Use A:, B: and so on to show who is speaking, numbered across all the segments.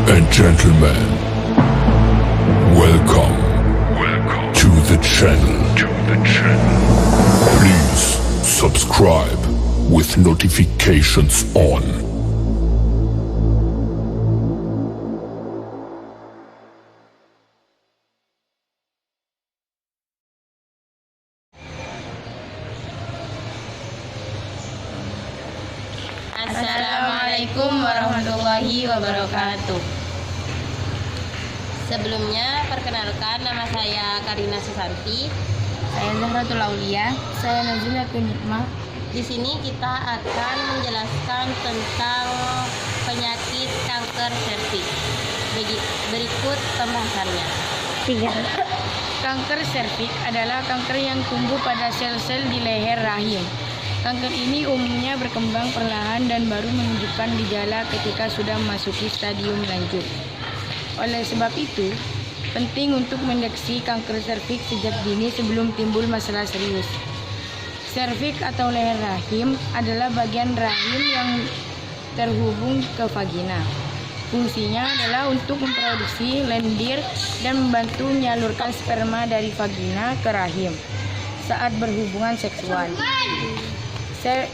A: and gentlemen, welcome to the channel. Please subscribe with notifications on.
B: Assalamualaikum warahmatullahi wabarakatuh. Sebelumnya, perkenalkan, nama saya Karina Susanti.
C: Saya Zahratul Aulia. Saya Nazila Kunikma.
B: Di sini kita akan menjelaskan tentang penyakit kanker serviks. Berikut pembahasannya.
C: 3. Kanker serviks adalah kanker yang tumbuh pada sel-sel di leher rahim. Kanker ini umumnya berkembang perlahan dan baru menunjukkan gejala ketika sudah memasuki stadium lanjut. Oleh sebab itu, penting untuk mendeteksi kanker serviks sejak dini sebelum timbul masalah serius. Serviks atau leher rahim adalah bagian rahim yang terhubung ke vagina. Fungsinya adalah untuk memproduksi lendir dan membantu menyalurkan sperma dari vagina ke rahim saat berhubungan seksual.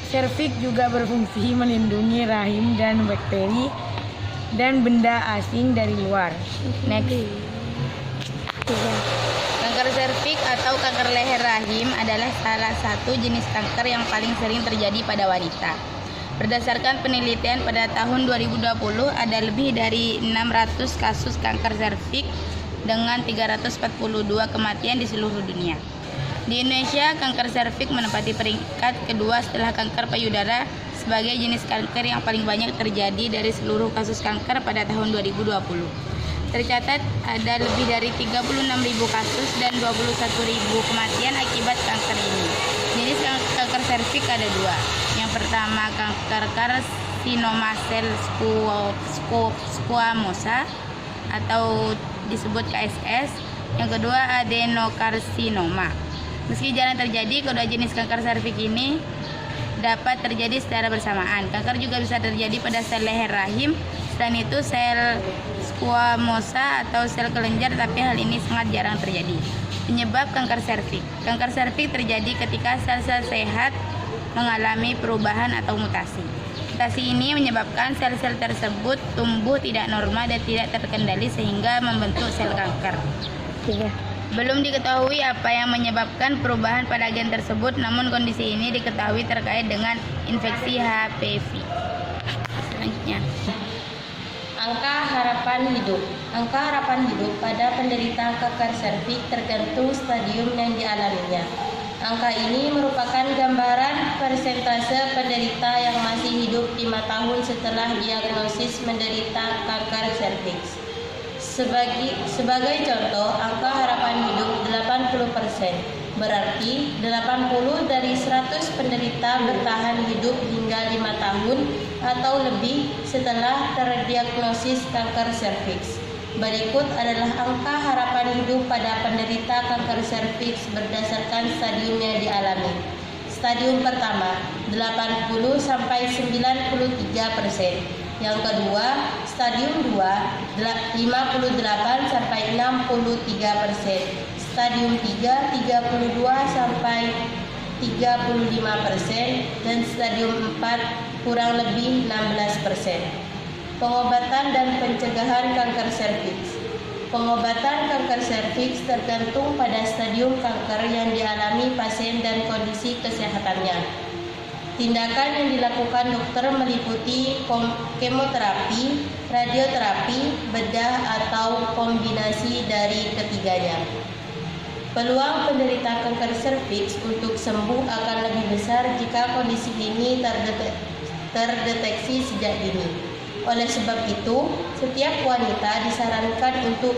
C: Serviks juga berfungsi melindungi rahim dan bakteri dan benda asing dari luar. Next.
B: 3. Kanker serviks atau kanker leher rahim adalah salah satu jenis kanker yang paling sering terjadi pada wanita. Berdasarkan penelitian pada tahun 2020, ada lebih dari 600 kasus kanker serviks dengan 342 kematian di seluruh dunia. Di Indonesia, kanker serviks menempati peringkat kedua setelah kanker payudara sebagai jenis kanker yang paling banyak terjadi dari seluruh kasus kanker pada tahun 2020. Tercatat ada lebih dari 36.000 kasus dan 21.000 kematian akibat kanker ini. Jenis kanker serviks ada dua. Yang pertama, kanker karsinoma sel squamosa atau disebut KSS. Yang kedua, adenokarsinoma. Meski jarang terjadi, kedua jenis kanker serviks ini dapat terjadi secara bersamaan. Kanker juga bisa terjadi pada sel leher rahim, selain itu sel squamosa atau sel kelenjar, tapi hal ini sangat jarang terjadi. Penyebab kanker serviks. Kanker serviks terjadi ketika sel-sel sehat mengalami perubahan atau mutasi. Mutasi ini menyebabkan sel-sel tersebut tumbuh tidak normal dan tidak terkendali sehingga membentuk sel kanker.
C: 3.
B: Belum diketahui apa yang menyebabkan perubahan pada gen tersebut, namun kondisi ini diketahui terkait dengan infeksi HPV. Selanjutnya, angka harapan hidup. Angka harapan hidup pada penderita kanker serviks tergantung stadium yang dialaminya. Angka ini merupakan gambaran persentase penderita yang masih hidup 5 tahun setelah diagnosis menderita kanker serviks. Sebagai contoh, angka harapan hidup 80%, berarti 80 dari 100 penderita bertahan hidup hingga 5 tahun atau lebih setelah terdiagnosis kanker serviks. Berikut adalah angka harapan hidup pada penderita kanker serviks berdasarkan stadium yang dialami. Stadium pertama, 80 sampai 93%. Yang kedua, stadium 2, 58 sampai 63%. Stadium 3, 32 sampai 35%, dan stadium 4 kurang lebih 16%. Pengobatan dan pencegahan kanker serviks. Pengobatan kanker serviks tergantung pada stadium kanker yang dialami pasien dan kondisi kesehatannya. Tindakan yang dilakukan dokter meliputi kemoterapi, radioterapi, bedah, atau kombinasi dari ketiganya. Peluang penderita kanker serviks untuk sembuh akan lebih besar jika kondisi ini terdeteksi sejak dini. Oleh sebab itu, setiap wanita disarankan untuk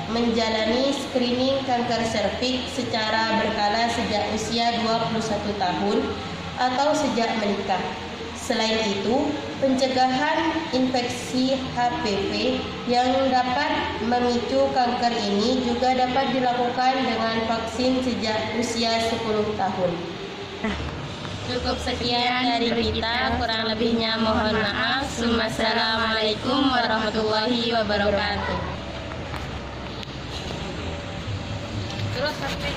B: menjalani screening kanker serviks secara berkala sejak usia 21 tahun atau sejak menikah. Selain itu, pencegahan infeksi HPV yang dapat memicu kanker ini juga dapat dilakukan dengan vaksin sejak usia 10 tahun.
D: Cukup sekian dari kita, kurang lebihnya mohon maaf. Wassalamualaikum warahmatullahi wabarakatuh. Terus sampai